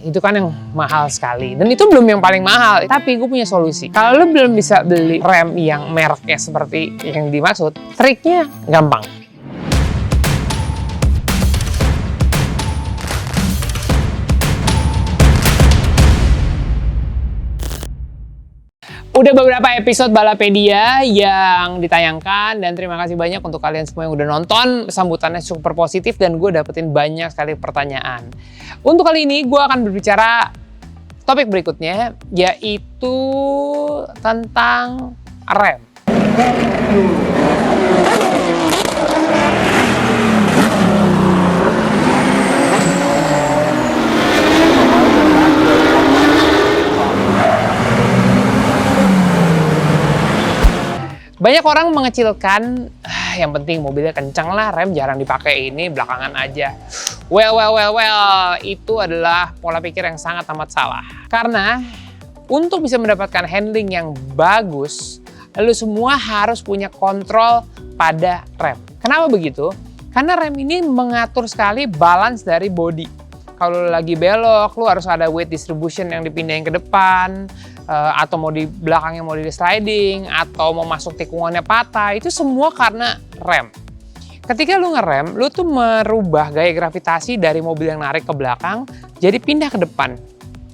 itu kan yang mahal sekali. Dan itu belum yang paling mahal, tapi gue punya solusi. Kalau lo belum bisa beli rem yang mereknya seperti yang dimaksud, triknya gampang. Udah beberapa episode Balapedia yang ditayangkan, dan terima kasih banyak untuk kalian semua yang udah nonton. Sambutannya super positif dan gue dapetin banyak sekali pertanyaan. Untuk kali ini gue akan berbicara topik berikutnya, yaitu tentang rem. Banyak orang mengecilkan, yang penting mobilnya kencang lah, rem jarang dipakai, ini belakangan aja. Well, itu adalah pola pikir yang sangat amat salah. Karena untuk bisa mendapatkan handling yang bagus, lu semua harus punya kontrol pada rem. Kenapa begitu? Karena rem ini mengatur sekali balance dari body. Kalau lagi belok, lu harus ada weight distribution yang dipindahin ke depan, atau mau di belakangnya mau di sliding, atau mau masuk tikungannya patah, itu semua karena rem. Ketika lu ngerem, lu tuh merubah gaya gravitasi dari mobil yang narik ke belakang jadi pindah ke depan.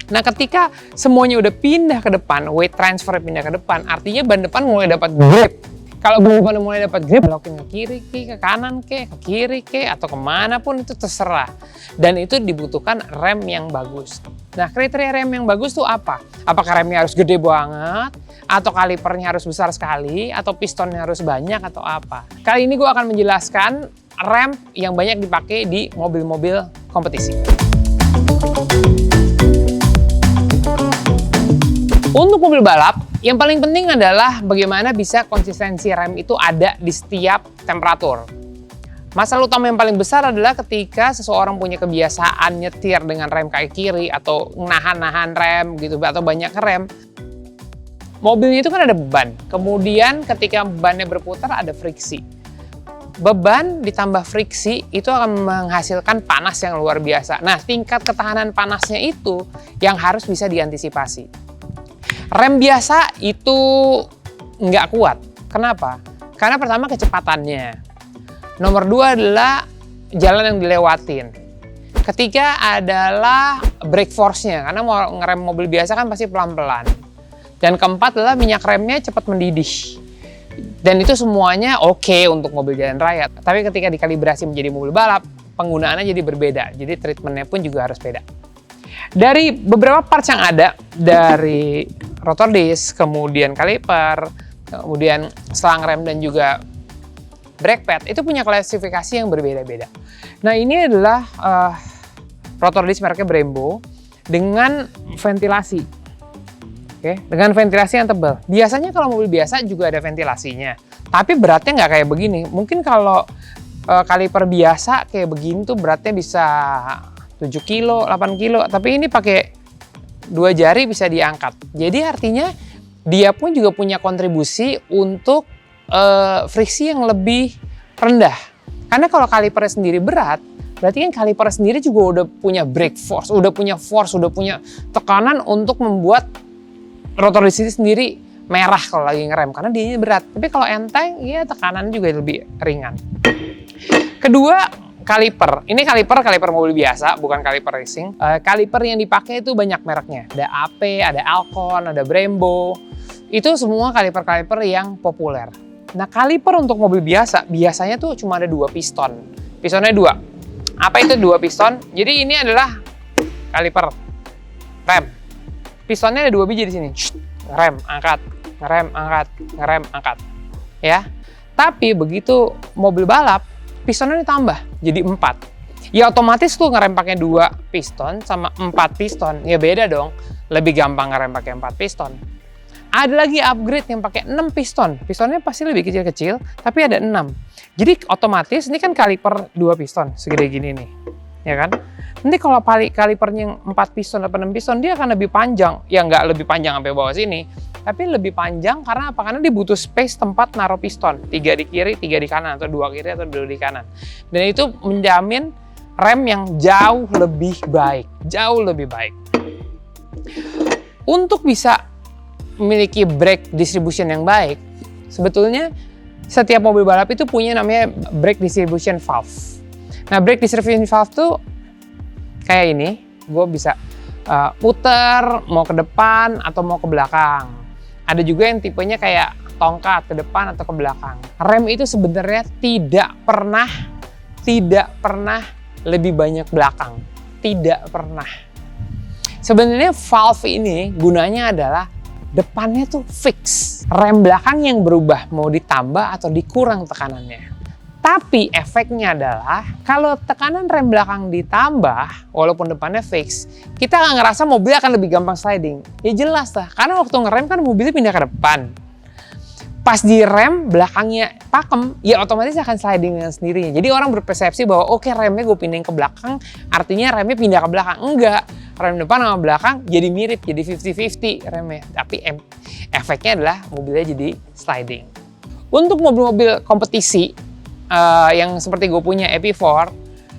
Nah, ketika semuanya udah pindah ke depan, weight transfer pindah ke depan, artinya ban depan mulai dapat grip. Kalau ban depan mulai dapat grip, belokin ke kiri, ke kanan, ke kiri, atau kemana pun itu terserah. Dan itu dibutuhkan rem yang bagus. Nah, kriteria rem yang bagus tuh apa? Apakah remnya harus gede banget? Atau kalipernya harus besar sekali? Atau pistonnya harus banyak? Atau apa? Kali ini gue akan menjelaskan rem yang banyak dipakai di mobil-mobil kompetisi. Untuk mobil balap, yang paling penting adalah bagaimana bisa konsistensi rem itu ada di setiap temperatur. Masalah utama yang paling besar adalah ketika seseorang punya kebiasaan nyetir dengan rem kaki kiri atau nahan-nahan rem gitu, atau banyak rem. Mobilnya itu kan ada beban. Kemudian ketika bebannya berputar ada friksi. Beban ditambah friksi itu akan menghasilkan panas yang luar biasa. Nah, tingkat ketahanan panasnya itu yang harus bisa diantisipasi. Rem biasa itu nggak kuat. Kenapa? Karena pertama kecepatannya. Nomor dua adalah jalan yang dilewatin. Ketiga adalah brake force-nya. Karena mau ngerem mobil biasa kan pasti pelan-pelan. Dan keempat adalah minyak remnya cepat mendidih. Dan itu semuanya oke untuk mobil jalan raya. Tapi ketika dikalibrasi menjadi mobil balap, penggunaannya jadi berbeda. Jadi treatment-nya pun juga harus beda. Dari beberapa parts yang ada, dari rotor disc, kemudian kaliper, kemudian selang rem dan juga brake pad, itu punya klasifikasi yang berbeda-beda. Nah, ini adalah rotor disc mereknya Brembo dengan ventilasi. Oke, dengan ventilasi yang tebal. Biasanya kalau mobil biasa juga ada ventilasinya, tapi beratnya nggak kayak begini. Mungkin kalau kaliper biasa kayak begini tuh beratnya bisa 7 kilo, 8 kilo, tapi ini pakai 2 jari bisa diangkat. Jadi artinya dia pun juga punya kontribusi untuk friksi yang lebih rendah. Karena kalau kalipernya sendiri berat, berarti kan kaliper sendiri juga udah punya brake force, udah punya force, udah punya tekanan untuk membuat rotor disc sendiri merah kalau lagi ngerem, karena dia berat. Tapi kalau enteng, ya tekanan juga lebih ringan. Kedua, kaliper. Ini kaliper mobil biasa, bukan kaliper racing. Kaliper yang dipakai itu banyak mereknya. Ada AP, ada Alcon, ada Brembo. Itu semua kaliper-kaliper yang populer. Nah, kaliper untuk mobil biasa, biasanya tuh cuma ada 2 piston. Pistonnya 2. Apa itu 2 piston? Jadi ini adalah kaliper rem. Pistonnya ada 2 biji di sini. Ngerem, angkat, ngerem, angkat, ngerem, angkat. Ya. Tapi begitu mobil balap, pistonnya ditambah jadi 4. Ya otomatis tuh ngerem pakai 2 piston sama 4 piston. Ya beda dong. Lebih gampang ngerem pakai 4 piston. Ada lagi upgrade yang pakai 6 piston. Pistonnya pasti lebih kecil-kecil, tapi ada 6. Jadi otomatis ini kan kaliper 2 piston, segede gini nih. Ya kan? Nanti kalau kalipernya yang 4 piston atau 6 piston, dia akan lebih panjang. Ya nggak lebih panjang sampai bawah sini, tapi lebih panjang karena apa? Karena dia butuh space tempat naruh piston. 3 di kiri, 3 di kanan, atau 2 kiri atau 2 di kanan. Dan itu menjamin rem yang jauh lebih baik, jauh lebih baik. Untuk bisa memiliki brake distribution yang baik, sebetulnya setiap mobil balap itu punya namanya brake distribution valve. Nah, brake distribution valve tuh kayak ini, gue bisa puter mau ke depan atau mau ke belakang. Ada juga yang tipenya kayak tongkat ke depan atau ke belakang. Rem itu sebenarnya tidak pernah lebih banyak belakang, tidak pernah. Sebenarnya valve ini gunanya adalah depannya tuh fix. Rem belakang yang berubah mau ditambah atau dikurang tekanannya. Tapi efeknya adalah kalau tekanan rem belakang ditambah walaupun depannya fix, kita nggak ngerasa mobil akan lebih gampang sliding. Ya jelas lah, karena waktu ngerem kan mobilnya pindah ke depan. Pas di rem belakangnya pakem, ya otomatis akan sliding dengan sendirinya. Jadi orang berpersepsi bahwa oke, remnya gue pindahin ke belakang, artinya remnya pindah ke belakang. Enggak, rem depan sama belakang jadi mirip, jadi 50-50 remnya. Tapi efeknya adalah mobilnya jadi sliding. Untuk mobil-mobil kompetisi yang seperti gue punya EP4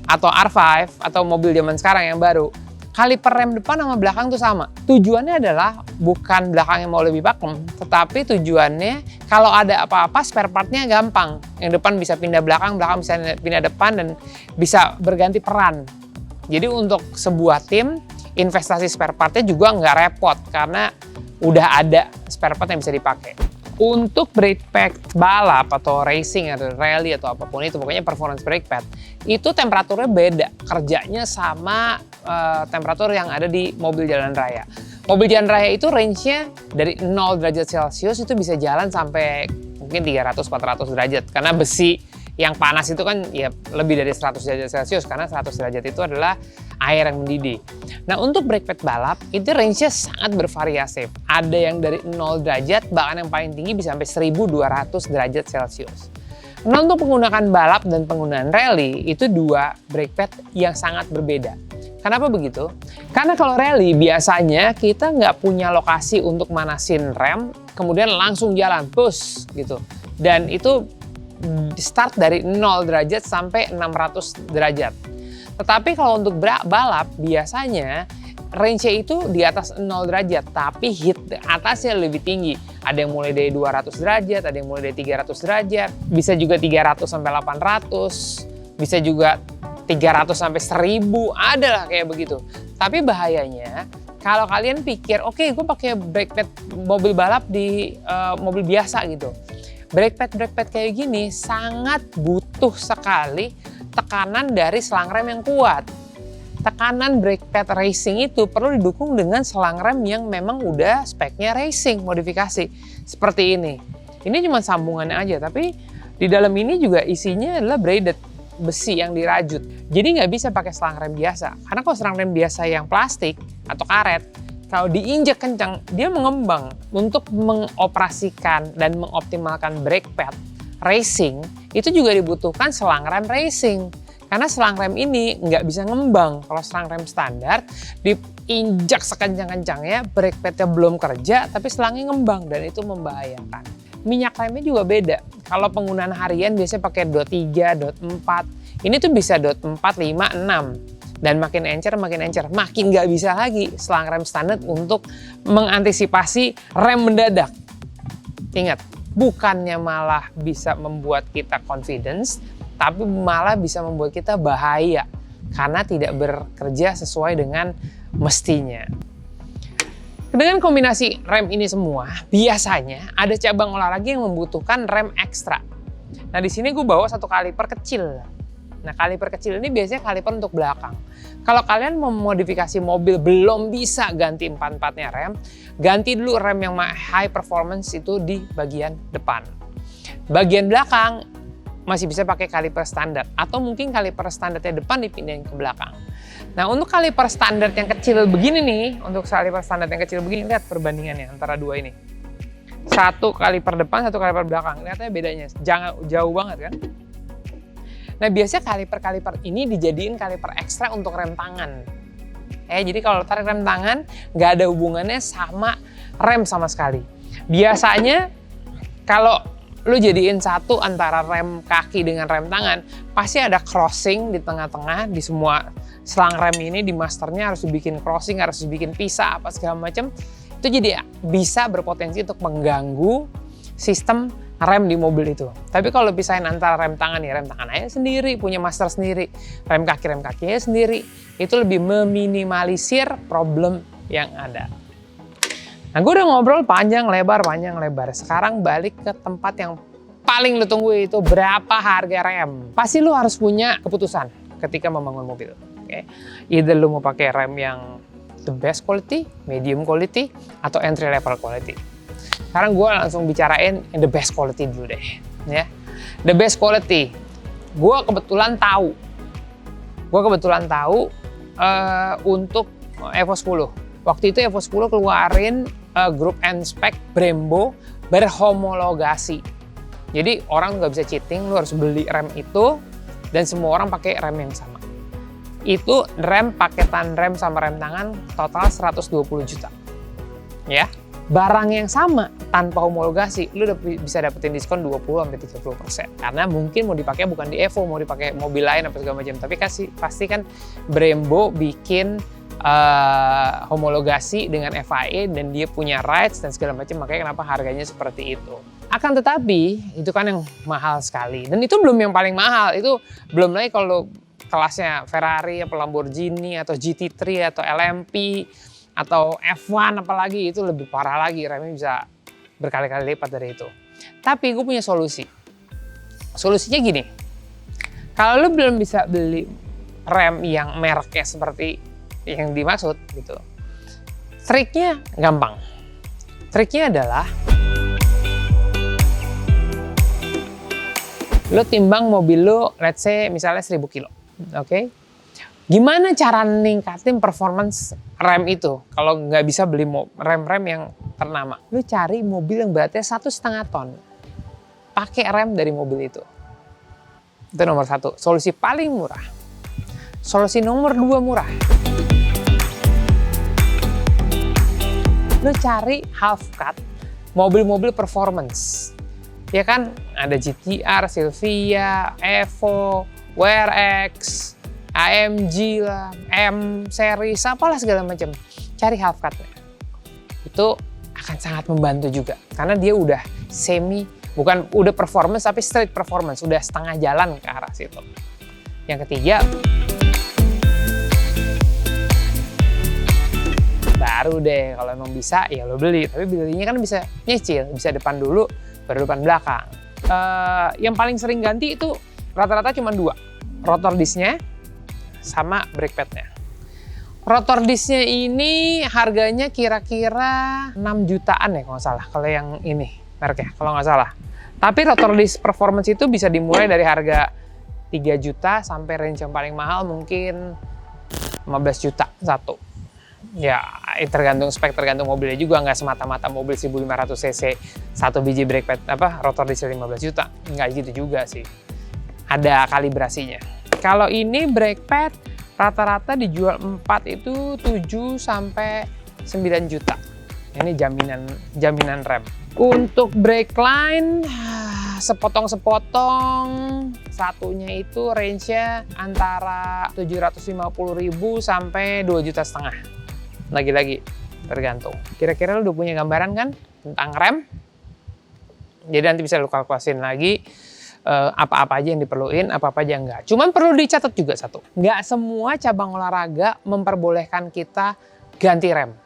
atau R5 atau mobil zaman sekarang yang baru, kaliper rem depan sama belakang tuh sama. Tujuannya adalah bukan belakangnya mau lebih pakem, tetapi tujuannya kalau ada apa-apa spare partnya gampang. Yang depan bisa pindah belakang, belakang bisa pindah depan, dan bisa berganti peran. Jadi untuk sebuah tim, investasi spare partnya juga nggak repot karena udah ada spare part yang bisa dipakai. Untuk brake pad balap atau racing atau rally atau apapun itu, pokoknya performance brake pad, itu temperaturnya beda kerjanya sama temperatur yang ada di mobil jalan raya. Mobil jalan raya itu range-nya dari 0 derajat Celcius itu bisa jalan sampai mungkin 300-400 derajat. Karena besi yang panas itu kan ya lebih dari 100 derajat Celcius, karena 100 derajat itu adalah air yang mendidih. Nah, untuk brake pad balap itu range-nya sangat bervariasi. Ada yang dari 0 derajat, bahkan yang paling tinggi bisa sampai 1200 derajat Celcius. Nah, untuk penggunaan balap dan penggunaan rally itu dua brake pad yang sangat berbeda. Kenapa begitu? Karena kalau rally biasanya kita nggak punya lokasi untuk manasin rem, kemudian langsung jalan, push gitu. Dan itu start dari 0 derajat sampai 600 derajat. Tetapi kalau untuk balap biasanya range-nya itu di atas 0 derajat, tapi heat atasnya lebih tinggi. Ada yang mulai dari 200 derajat, ada yang mulai dari 300 derajat, bisa juga 300 sampai 800, bisa juga 300 sampai 1000, ada lah kayak begitu. Tapi bahayanya kalau kalian pikir, oke, gue pakai brake pad mobil balap di mobil biasa gitu. Brake pad kayak gini sangat butuh sekali tekanan dari selang rem yang kuat. Tekanan brake pad racing itu perlu didukung dengan selang rem yang memang udah speknya racing, modifikasi. Seperti ini. Ini cuma sambungannya aja, tapi di dalam ini juga isinya adalah braided, besi yang dirajut. Jadi nggak bisa pakai selang rem biasa. Karena kalau selang rem biasa yang plastik atau karet, kalau diinjek kencang, dia mengembang. Untuk mengoperasikan dan mengoptimalkan brake pad racing, itu juga dibutuhkan selang rem racing. Karena selang rem ini nggak bisa ngembang. Kalau selang rem standar, diinjak sekencang-kencangnya, brake padnya belum kerja, tapi selangnya ngembang, dan itu membahayakan. Minyak remnya juga beda. Kalau penggunaan harian biasanya pakai dot 3, dot 4. Ini tuh bisa dot 4, 5, 6. Dan makin encer, makin nggak bisa lagi selang rem standar untuk mengantisipasi rem mendadak. Ingat, bukannya malah bisa membuat kita confidence, tapi malah bisa membuat kita bahaya karena tidak bekerja sesuai dengan mestinya. Dengan kombinasi rem ini semua, biasanya ada cabang olahraga yang membutuhkan rem ekstra. Nah, di sini gue bawa satu kaliper kecil. Nah, kaliper kecil ini biasanya kaliper untuk belakang. Kalau kalian memodifikasi mobil belum bisa ganti empat-empatnya rem, ganti dulu rem yang high performance itu di bagian depan. Bagian belakang masih bisa pakai kaliper standar, atau mungkin kaliper standarnya depan dipindahin ke belakang. Nah, untuk kaliper standar yang kecil begini nih, untuk kaliper standar yang kecil begini, lihat perbandingannya antara dua ini. Satu kaliper depan, satu kaliper belakang. Lihatnya bedanya, jangan jauh banget kan? Nah, biasanya kaliper-kaliper ini dijadiin kaliper ekstra untuk rem tangan. Jadi kalau tarik rem tangan, nggak ada hubungannya sama rem sama sekali. Biasanya kalau lu jadiin satu antara rem kaki dengan rem tangan, pasti ada crossing di tengah-tengah. Di semua selang rem ini di masternya harus dibikin crossing, harus dibikin pisah, apa segala macam. Itu jadi bisa berpotensi untuk mengganggu sistem rem di mobil itu. Tapi kalau pisahin antara rem tangan aja sendiri, punya master sendiri, rem kakinya sendiri, itu lebih meminimalisir problem yang ada. Nah, gue udah ngobrol panjang lebar. Sekarang balik ke tempat yang paling lu tunggu, itu berapa harga rem. Pasti lu harus punya keputusan ketika membangun mobil. Okay? Either lu mau pakai rem yang the best quality, medium quality, atau entry level quality. Sekarang gue langsung bicarain the best quality dulu deh. Ya. The best quality, gue kebetulan tahu untuk Evo 10. Waktu itu Evo 10 keluarin Group and Spec Brembo berhomologasi. Jadi orang nggak bisa cheating, lu harus beli rem itu dan semua orang pakai rem yang sama. Itu rem paketan rem sama rem tangan total 120 juta. Ya. Barang yang sama tanpa homologasi, lu bisa dapetin diskon 20-30%. Karena mungkin mau dipakai bukan di Evo, mau dipakai mobil lain apa segala macam. Tapi pasti kan Brembo bikin homologasi dengan FIA dan dia punya rights dan segala macam, makanya kenapa harganya seperti itu. Akan tetapi itu kan yang mahal sekali, dan itu belum yang paling mahal, itu belum lagi kalau kelasnya Ferrari atau Lamborghini atau GT3 atau LMP atau F1 apalagi, itu lebih parah lagi, remnya bisa berkali-kali lipat dari itu. Tapi gue punya solusinya gini, kalau lu belum bisa beli rem yang mereknya seperti yang dimaksud gitu, triknya gampang. Triknya adalah lo timbang mobil lo, let's say misalnya 1000 kilo, oke? Gimana cara ningkatin performance rem itu? Kalau nggak bisa beli rem-rem yang ternama, lo cari mobil yang beratnya 1,5 ton, pakai rem dari mobil itu. Itu nomor 1, solusi paling murah. Solusi nomor 2 murah, lo cari half cut mobil-mobil performance. Ya kan, ada GTR, Silvia, Evo, WRX, AMG lah, M series, apalah segala macam. Cari half cutnya. Itu akan sangat membantu juga, karena dia udah udah performance tapi straight performance, udah setengah jalan ke arah situ. Yang ketiga, baru deh kalau emang bisa ya lo beli, tapi belinya kan bisa nyicil, bisa depan dulu baru depan belakang. Yang paling sering ganti itu rata-rata cuma 2, rotor disknya sama brake padnya. Rotor disknya ini harganya kira-kira 6 jutaan ya kalau nggak salah, kalau yang ini mereknya kalau nggak salah. Tapi rotor disk performance itu bisa dimulai dari harga 3 juta sampai range yang paling mahal mungkin 15 juta satu. Ya, tergantung spek, tergantung mobilnya juga, nggak semata-mata mobil 1500 cc satu biji brake pad rotor diesel 15 juta, nggak gitu juga sih. Ada kalibrasinya. Kalau ini brake pad rata-rata dijual 4 itu 7 sampai 9 juta. Ini jaminan rem. Untuk brake line sepotong-sepotong satunya itu range-nya antara 750.000 sampai 2,5 juta. Lagi-lagi tergantung. Kira-kira lu udah punya gambaran kan tentang rem? Jadi nanti bisa lu kalkulasin lagi apa-apa aja yang diperluin, apa-apa aja yang enggak. Cuman perlu dicatat juga satu. Nggak semua cabang olahraga memperbolehkan kita ganti rem.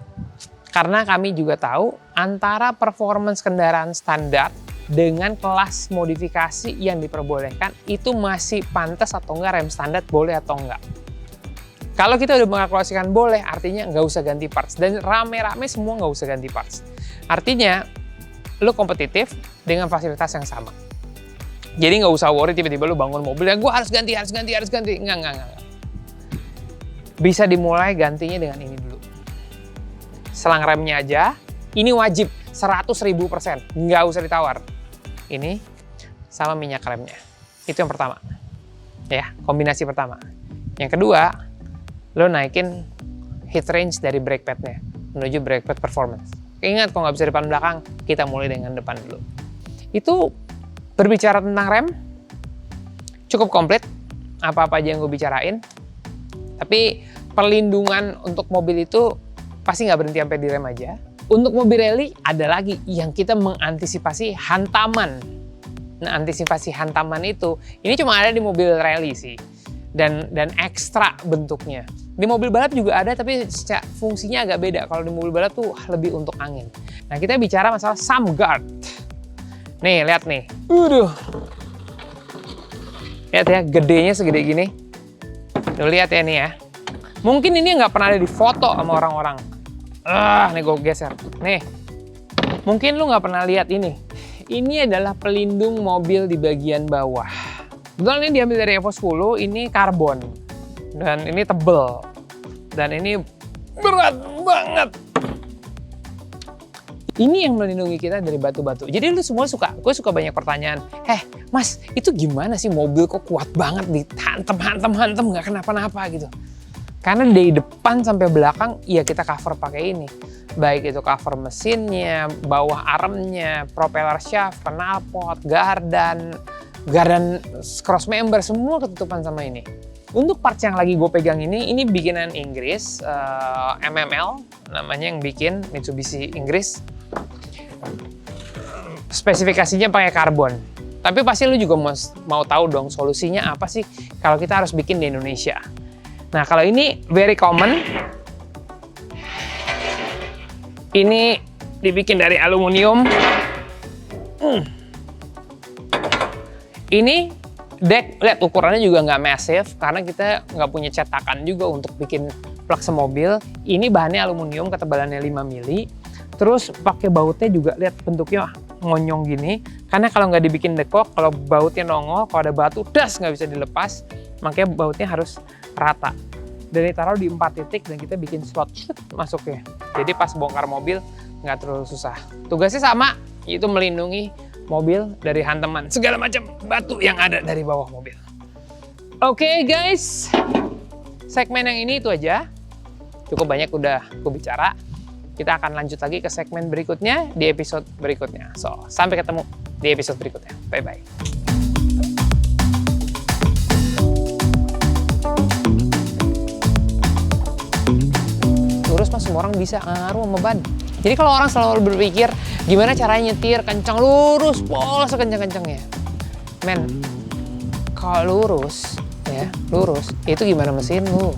Karena kami juga tahu antara performance kendaraan standar dengan kelas modifikasi yang diperbolehkan itu masih pantas atau enggak, rem standar boleh atau enggak. Kalau kita udah mengalkulasikan boleh, artinya nggak usah ganti parts. Dan rame-rame semua nggak usah ganti parts. Artinya, lo kompetitif dengan fasilitas yang sama. Jadi nggak usah worry tiba-tiba lo bangun mobil, ya gue harus ganti. Enggak. Bisa dimulai gantinya dengan ini dulu. Selang remnya aja, ini wajib 100.000%. Nggak usah ditawar. Ini sama minyak remnya. Itu yang pertama. Ya, kombinasi pertama. Yang kedua, lo naikin heat range dari brake padnya menuju brake pad performance. Ingat, kalau nggak bisa depan belakang, kita mulai dengan depan dulu. Itu Berbicara tentang rem, cukup komplit, apa-apa aja yang gue bicarain. Tapi perlindungan untuk mobil itu pasti nggak berhenti sampai di rem aja. Untuk mobil rally ada lagi yang kita mengantisipasi hantaman. Nah, antisipasi hantaman itu, ini cuma ada di mobil rally sih. Dan ekstra bentuknya. Di mobil balap juga ada, tapi fungsinya agak beda. Kalau di mobil balap tuh lebih untuk angin. Nah, kita bicara masalah Sam Guard. Nih, lihat nih. Lihat ya, gedenya segede gini. Tuh, lihat ya nih ya. Mungkin ini nggak pernah ada di foto sama orang-orang. Nih gue geser. Nih, mungkin lu nggak pernah lihat ini. Ini adalah pelindung mobil di bagian bawah. Betul, ini diambil dari Evo 10, ini karbon. Dan ini tebel. Dan ini berat banget. Ini yang melindungi kita dari batu-batu. Jadi lu semua gue suka banyak pertanyaan. Mas, itu gimana sih mobil kok kuat banget dihantem nggak kenapa-napa gitu. Karena dari depan sampai belakang, ya kita cover pakai ini. Baik itu cover mesinnya, bawah armnya, propeller shaft, knalpot, gardan cross member, semua ketutupan sama ini. Untuk parts yang lagi gue pegang ini bikinan Inggris, MML namanya yang bikin, Mitsubishi Inggris. Spesifikasinya pakai karbon. Tapi pasti lu juga mau tahu dong solusinya apa sih kalau kita harus bikin di Indonesia. Nah, kalau ini very common. Ini dibikin dari aluminium. Ini deck, lihat ukurannya juga nggak massive karena kita nggak punya cetakan juga untuk bikin plak semobil. Ini bahannya aluminium, ketebalannya 5 mili. Terus pakai bautnya juga, lihat bentuknya ngonyong gini. Karena kalau nggak dibikin dekok, kalau bautnya nongol, kalau ada batu, nggak bisa dilepas. Makanya bautnya harus rata. Dan ditaruh di 4 titik dan kita bikin slot masuknya. Jadi pas bongkar mobil nggak terlalu susah. Tugasnya sama, yaitu melindungi mobil dari hantaman segala macam batu yang ada dari bawah mobil. Oke guys, segmen yang ini itu aja. Cukup banyak udah aku bicara. Kita akan lanjut lagi ke segmen berikutnya di episode berikutnya. So, sampai ketemu di episode berikutnya. Bye-bye. Lurus mas, semua orang bisa, ngaruh sama ban. Jadi kalau orang selalu berpikir, gimana caranya nyetir, kencang, lurus, polos sekencang-kencangnya. Men, kalau lurus, itu gimana mesin lu?